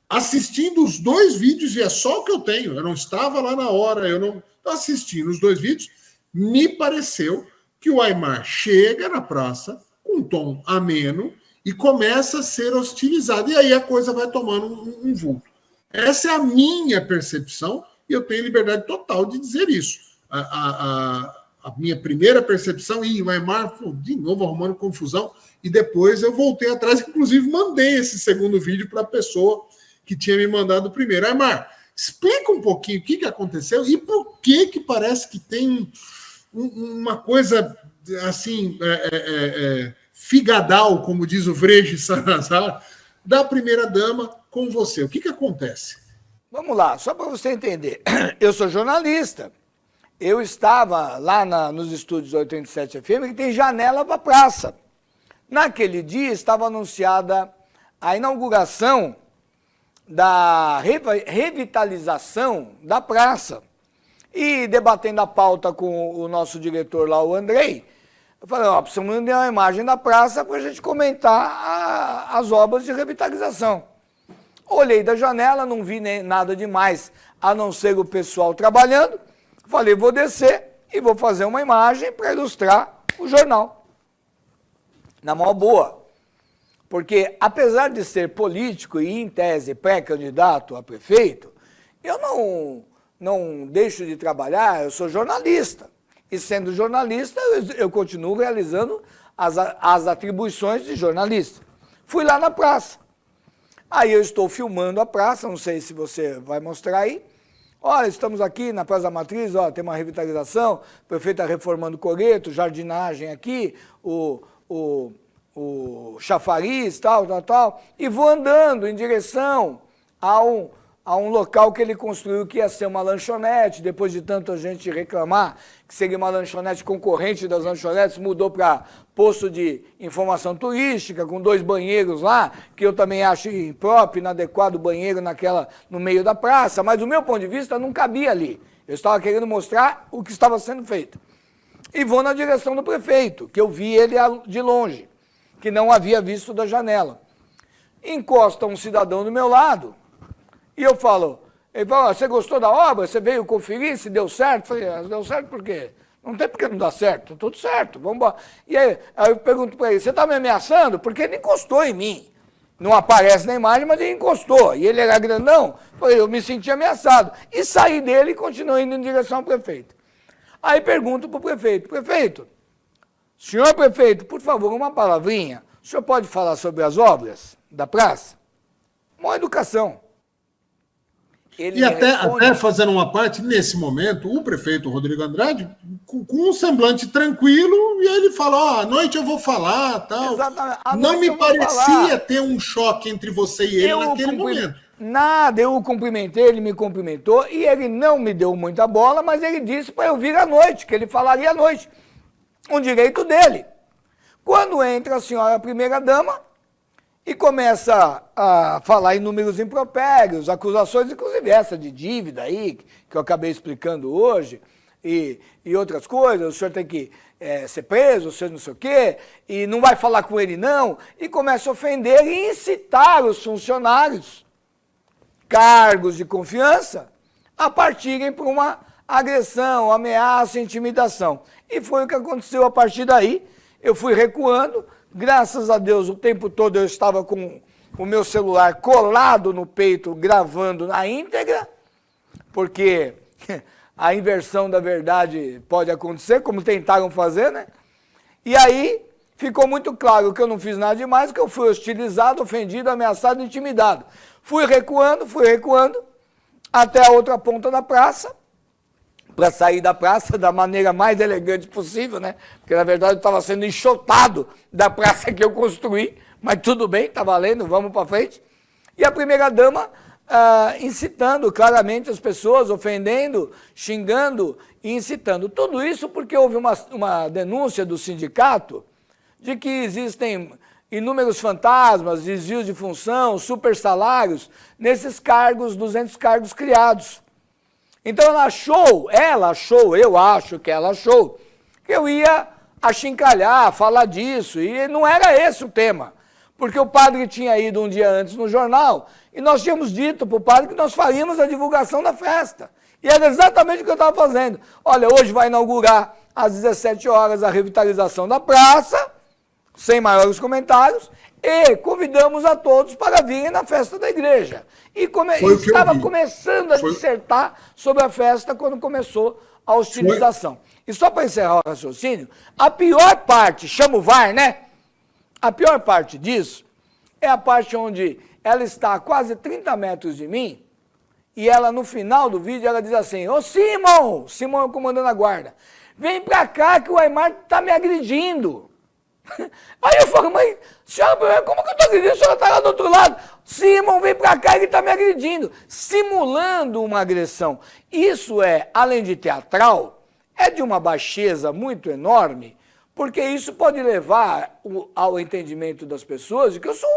assistindo os dois vídeos, e é só o que eu tenho, eu não estava lá na hora, eu não... assistindo os dois vídeos, me pareceu que o Aymar chega na praça com um tom ameno e começa a ser hostilizado. E aí a coisa vai tomando um vulto. Essa é a minha percepção e eu tenho liberdade total de dizer isso. A minha primeira percepção, o Aymar de novo arrumando confusão, e depois eu voltei atrás, inclusive mandei esse segundo vídeo para a pessoa que tinha me mandado o primeiro. Aymar, explica um pouquinho o que aconteceu e por que parece que tem uma coisa assim, figadal, como diz o Freixo Salazar, da primeira-dama com você. O que acontece? Vamos lá, só para você entender. Eu sou jornalista. Eu estava lá nos estúdios 87 FM, que tem janela para a praça. Naquele dia estava anunciada a inauguração da revitalização da praça. E debatendo a pauta com o nosso diretor lá, o Andrei, eu falei, precisamos de uma imagem da praça para a gente comentar as obras de revitalização. Olhei da janela, não vi nada demais, a não ser o pessoal trabalhando. Falei, vou descer e vou fazer uma imagem para ilustrar o jornal. Na maior boa. Porque, apesar de ser político e, em tese, pré-candidato a prefeito, eu não deixo de trabalhar, eu sou jornalista. E, sendo jornalista, eu continuo realizando as atribuições de jornalista. Fui lá na praça. Aí eu estou filmando a praça, não sei se você vai mostrar aí. Olha, estamos aqui na Praça da Matriz, ó, tem uma revitalização, o prefeito está reformando o coreto, jardinagem aqui, o chafariz, tal, e vou andando em direção a um local que ele construiu que ia ser uma lanchonete, depois de tanta gente reclamar que seria uma lanchonete concorrente das lanchonetes, mudou para posto de informação turística, com 2 banheiros lá, que eu também acho impróprio, inadequado o banheiro no meio da praça, mas do meu ponto de vista não cabia ali. Eu estava querendo mostrar o que estava sendo feito. E vou na direção do prefeito, que eu vi ele de longe, que não havia visto da janela. Encosta um cidadão do meu lado E eu falo, ele fala, você gostou da obra? Você veio conferir se deu certo? Eu falei, deu certo por quê? Não tem porque não dá certo, tudo certo, vamos embora. E aí eu pergunto para ele, você está me ameaçando? Porque ele encostou em mim. Não aparece na imagem, mas ele encostou. E ele era grandão. Eu me senti ameaçado. E saí dele e continuei indo em direção ao prefeito. Aí pergunto para o prefeito, prefeito, senhor prefeito, por favor, uma palavrinha. O senhor pode falar sobre as obras da praça? Uma educação. E até fazendo uma parte, nesse momento, o prefeito Rodrigo Andrade, com um semblante tranquilo, e ele fala, à noite eu vou falar, tal. Exatamente. Não me parecia ter um choque entre você e ele naquele momento. Nada, eu o cumprimentei, ele me cumprimentou, e ele não me deu muita bola, mas ele disse para eu vir à noite, que ele falaria à noite. Um direito dele. Quando entra a senhora primeira-dama, e começa a falar em números impropérios, acusações, inclusive essa de dívida aí, que eu acabei explicando hoje, e outras coisas, o senhor tem que ser preso, o senhor não sei o quê, e não vai falar com ele não, e começa a ofender e incitar os funcionários, cargos de confiança, a partirem por uma agressão, ameaça, intimidação. E foi o que aconteceu a partir daí, eu fui recuando. Graças a Deus, o tempo todo eu estava com o meu celular colado no peito, gravando na íntegra, porque a inversão da verdade pode acontecer, como tentaram fazer, né? E aí ficou muito claro que eu não fiz nada demais, que eu fui hostilizado, ofendido, ameaçado, intimidado. Fui recuando, até a outra ponta da praça, para sair da praça da maneira mais elegante possível, né? Porque, na verdade, eu estava sendo enxotado da praça que eu construí, mas tudo bem, está valendo, vamos para frente. E a primeira-dama incitando claramente as pessoas, ofendendo, xingando e incitando. Tudo isso porque houve uma denúncia do sindicato de que existem inúmeros fantasmas, desvios de função, super salários, nesses cargos, 200 cargos criados. Então ela achou, eu acho que ela achou, que eu ia achincalhar, falar disso, e não era esse o tema. Porque o padre tinha ido um dia antes no jornal, e nós tínhamos dito para o padre que nós faríamos a divulgação da festa. E era exatamente o que eu estava fazendo. Olha, hoje vai inaugurar às 17 horas a revitalização da praça, sem maiores comentários, e convidamos a todos para virem na festa da igreja. E estava começando a dissertar sobre a festa quando começou a hostilização. E só para encerrar o raciocínio, a pior parte, chama o VAR, né? A pior parte disso é a parte onde ela está a quase 30 metros de mim e ela, no final do vídeo, ela diz assim, ô Simon é o comandante da guarda, vem pra cá que o Aymar tá me agredindo. Aí eu falo, mas senhora, como que eu estou agredindo? A senhora está lá do outro lado. Simon, vem para cá, ele está me agredindo. Simulando uma agressão. Isso é, além de teatral, é de uma baixeza muito enorme, porque isso pode levar ao entendimento das pessoas de que eu sou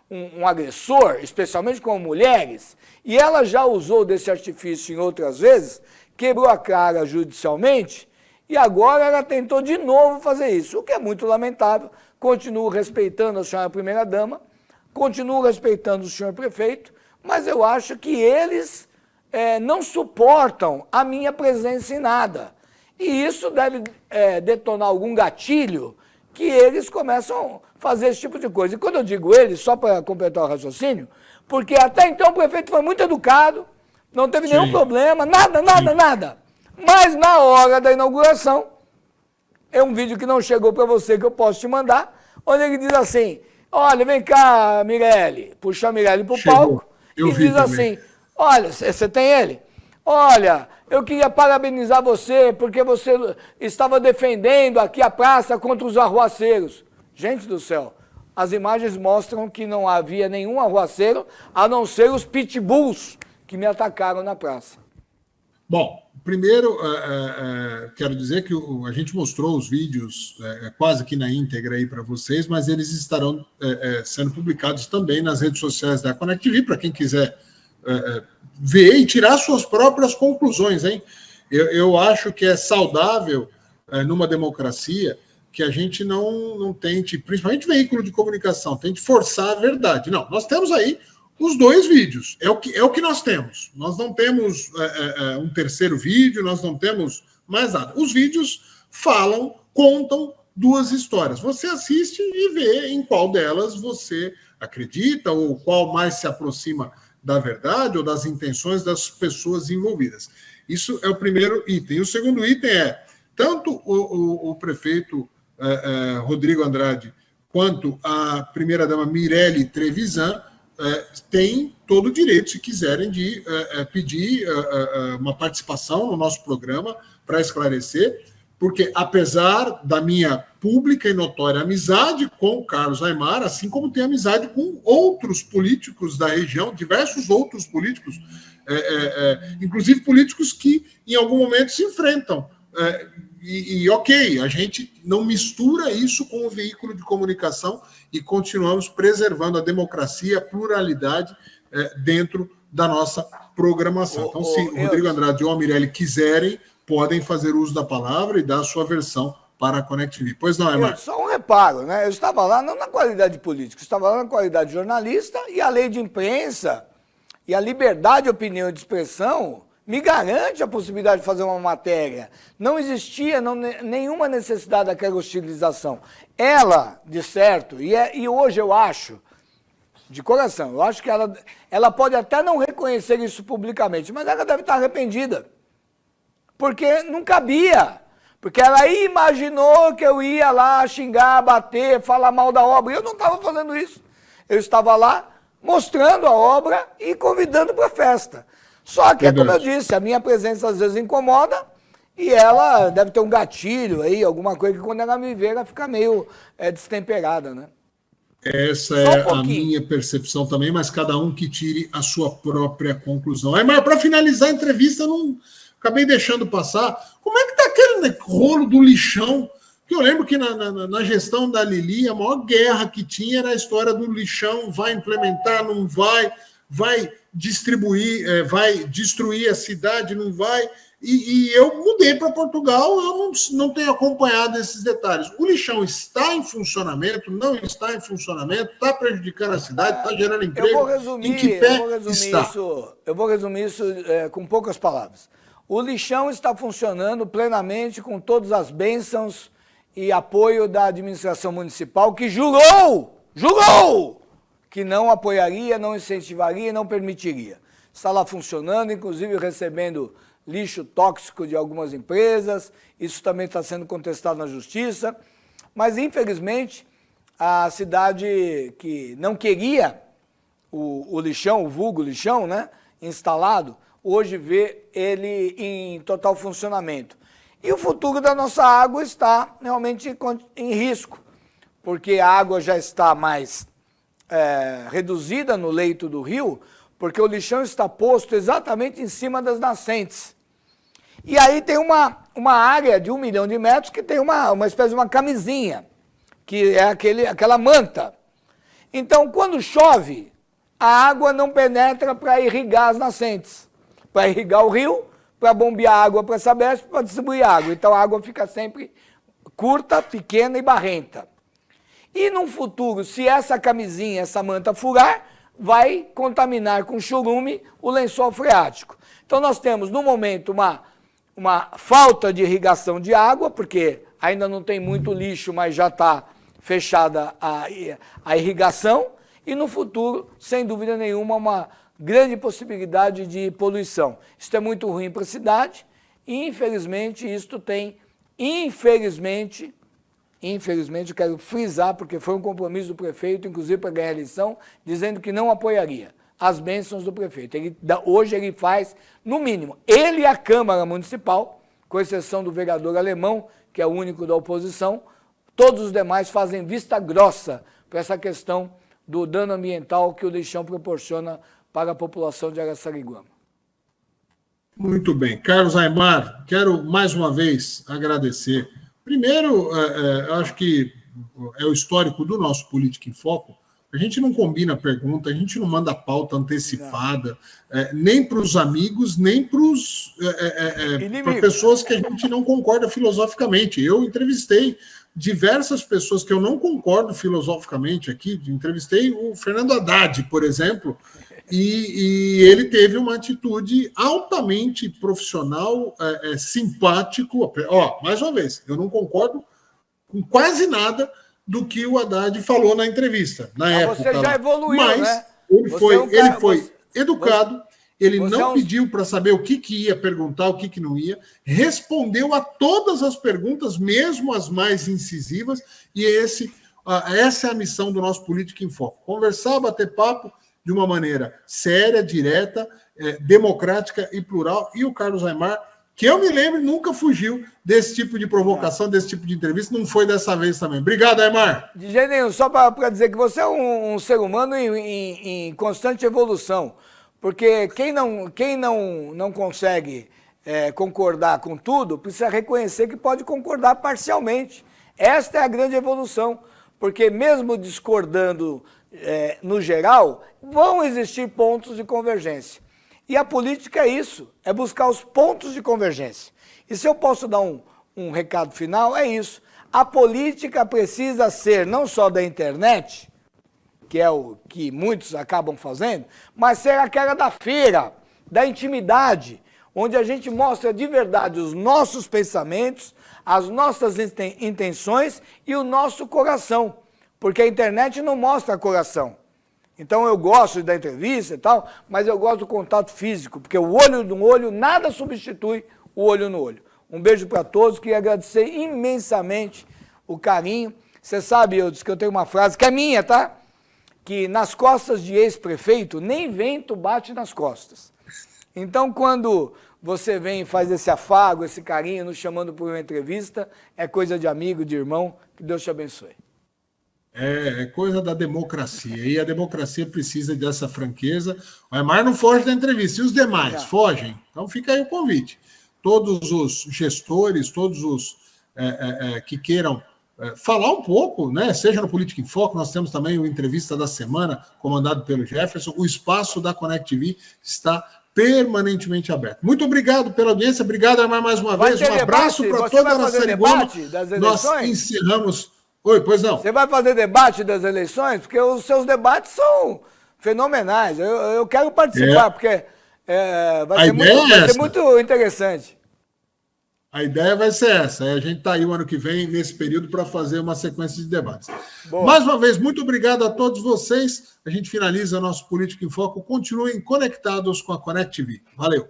um agressor, especialmente com mulheres, e ela já usou desse artifício em outras vezes, quebrou a cara judicialmente, e agora ela tentou de novo fazer isso, o que é muito lamentável. Continuo respeitando a senhora primeira-dama, continuo respeitando o senhor prefeito, mas eu acho que eles não suportam a minha presença em nada. E isso deve detonar algum gatilho que eles começam a fazer esse tipo de coisa. E quando eu digo eles, só para completar o raciocínio, porque até então o prefeito foi muito educado, não teve nenhum problema, nada. Mas na hora da inauguração, é um vídeo que não chegou para você, que eu posso te mandar, onde ele diz assim, olha, vem cá, Mirelle, puxa a Mirelle para o palco, e diz assim, olha, você tem ele? Olha, eu queria parabenizar você, porque você estava defendendo aqui a praça contra os arruaceiros. Gente do céu, as imagens mostram que não havia nenhum arruaceiro, a não ser os pitbulls que me atacaram na praça. Bom, primeiro, quero dizer que a gente mostrou os vídeos quase que na íntegra aí para vocês, mas eles estarão sendo publicados também nas redes sociais da Connect TV, para quem quiser ver e tirar suas próprias conclusões, hein? Eu acho que é saudável, numa democracia, que a gente não tente, principalmente veículo de comunicação, tente forçar a verdade. Não, nós temos aí os 2 vídeos. É o que nós temos. Nós não temos um terceiro vídeo, nós não temos mais nada. Os vídeos contam 2 histórias. Você assiste e vê em qual delas você acredita ou qual mais se aproxima da verdade ou das intenções das pessoas envolvidas. Isso é o primeiro item. O segundo item é, tanto o prefeito Rodrigo Andrade quanto a primeira-dama Mirelle Trevisan têm todo o direito, se quiserem, de pedir uma participação no nosso programa para esclarecer, porque apesar da minha pública e notória amizade com o Carlos Aymar, assim como tenho amizade com outros políticos da região, diversos outros políticos, inclusive políticos que em algum momento se enfrentam. Ok, a gente não mistura isso com o veículo de comunicação e continuamos preservando a democracia, a pluralidade dentro da nossa programação. Então, se o Rodrigo Andrade ou a Mirelle quiserem, podem fazer uso da palavra e dar a sua versão para a Connect TV. Pois não, Aymar? Só um reparo, né? Eu estava lá não na qualidade de político, eu estava lá na qualidade de jornalista, e a lei de imprensa e a liberdade de opinião e de expressão me garante a possibilidade de fazer uma matéria. Não existia nenhuma necessidade daquela hostilização. Ela, de certo, e hoje eu acho, de coração, eu acho que ela pode até não reconhecer isso publicamente, mas ela deve estar arrependida. Porque não cabia. Porque ela imaginou que eu ia lá xingar, bater, falar mal da obra. E eu não estava fazendo isso. Eu estava lá mostrando a obra e convidando para a festa. Só que, como eu disse, a minha presença às vezes incomoda e ela deve ter um gatilho aí, alguma coisa que quando ela me vê, ela fica meio destemperada, né? Essa é a minha percepção também, mas cada um que tire a sua própria conclusão. Aymar, para finalizar a entrevista, não... acabei deixando passar. Como é que está aquele rolo do lixão? Porque eu lembro que na gestão da Lili, a maior guerra que tinha era a história do lixão, vai implementar, não vai distribuir, vai destruir a cidade, não vai. E eu mudei para Portugal, eu não tenho acompanhado esses detalhes. O lixão está em funcionamento, não está em funcionamento, está prejudicando a cidade, está gerando emprego. Eu vou resumir isso com poucas palavras. O lixão está funcionando plenamente com todas as bênçãos e apoio da administração municipal, que jurou que não apoiaria, não incentivaria, não permitiria. Está lá funcionando, inclusive recebendo lixo tóxico de algumas empresas, isso também está sendo contestado na justiça, mas infelizmente a cidade que não queria o lixão, o vulgo lixão, né, instalado, hoje vê ele em total funcionamento. E o futuro da nossa água está realmente em risco, porque a água já está mais reduzida no leito do rio, porque o lixão está posto exatamente em cima das nascentes. E aí tem uma área de 1 milhão de metros que tem uma espécie de uma camisinha, que é aquela manta. Então, quando chove, a água não penetra para irrigar as nascentes, para irrigar o rio, para bombear água para a Sabesp, para distribuir água. Então, a água fica sempre curta, pequena e barrenta. E no futuro, se essa camisinha, essa manta furar, vai contaminar com churume o lençol freático. Então, nós temos, no momento, uma falta de irrigação de água, porque ainda não tem muito lixo, mas já está fechada a irrigação, e no futuro, sem dúvida nenhuma, uma grande possibilidade de poluição. Isso é muito ruim para a cidade, e infelizmente isto tem, infelizmente, eu quero frisar, porque foi um compromisso do prefeito, inclusive para ganhar a eleição, dizendo que não apoiaria as bênçãos do prefeito. Hoje ele faz, no mínimo, ele e a Câmara Municipal, com exceção do vereador Alemão, que é o único da oposição, todos os demais fazem vista grossa para essa questão do dano ambiental que o lixão proporciona para a população de Araçariguama. Muito bem. Carlos Aymar, quero mais uma vez agradecer. Primeiro, eu acho que é o histórico do nosso Política em Foco. A gente não combina pergunta, a gente não manda pauta antecipada, nem para os amigos, nem para pessoas que a gente não concorda filosoficamente. Eu entrevistei diversas pessoas que eu não concordo filosoficamente aqui. Entrevistei o Fernando Haddad, por exemplo, e ele teve uma atitude altamente profissional, simpático. Ó, mais uma vez, eu não concordo com quase nada do que o Haddad falou na entrevista, na época. Você já evoluiu, mas né? ele foi educado, ele não pediu para saber o que ia perguntar, o que não ia, respondeu a todas as perguntas, mesmo as mais incisivas, e essa é a missão do nosso Política em Foco. Conversar, bater papo de uma maneira séria, direta, democrática e plural, e o Carlos Aymar, que eu me lembro, nunca fugiu desse tipo de provocação, desse tipo de entrevista, não foi dessa vez também. Obrigado, Aymar. De jeito nenhum, só para dizer que você é um ser humano em constante evolução, porque quem não consegue concordar com tudo, precisa reconhecer que pode concordar parcialmente. Esta é a grande evolução, porque mesmo discordando no geral, vão existir pontos de convergência. E a política é isso, é buscar os pontos de convergência. E se eu posso dar um recado final, é isso. A política precisa ser não só da internet, que é o que muitos acabam fazendo, mas ser aquela da feira, da intimidade, onde a gente mostra de verdade os nossos pensamentos, as nossas intenções e o nosso coração. Porque a internet não mostra coração. Então eu gosto da entrevista e tal, mas eu gosto do contato físico, porque o olho no olho nada substitui o olho no olho. Um beijo para todos, queria agradecer imensamente o carinho. Você sabe, Eudes, que eu tenho uma frase que é minha, tá? Que nas costas de ex-prefeito, nem vento bate nas costas. Então, quando você vem e faz esse afago, esse carinho, nos chamando por uma entrevista, é coisa de amigo, de irmão, que Deus te abençoe. É coisa da democracia, e a democracia precisa dessa franqueza. O Aymar não foge da entrevista, e os demais fogem? Então fica aí o convite. Todos os gestores, todos os que queiram falar um pouco, né? Seja no Política em Foco, nós temos também o Entrevista da Semana, comandado pelo Jefferson. O espaço da Connect TV está permanentemente aberto. Muito obrigado pela audiência, obrigado, Aymar, mais uma vez. Um abraço para toda a nossa Sarigoma. Nós encerramos... Oi, pois não. Você vai fazer debate das eleições? Porque os seus debates são fenomenais. Eu quero participar, porque vai ser muito interessante. A ideia vai ser essa. A gente está aí o ano que vem, nesse período, para fazer uma sequência de debates. Boa. Mais uma vez, muito obrigado a todos vocês. A gente finaliza nosso Política em Foco. Continuem conectados com a Connect TV. Valeu.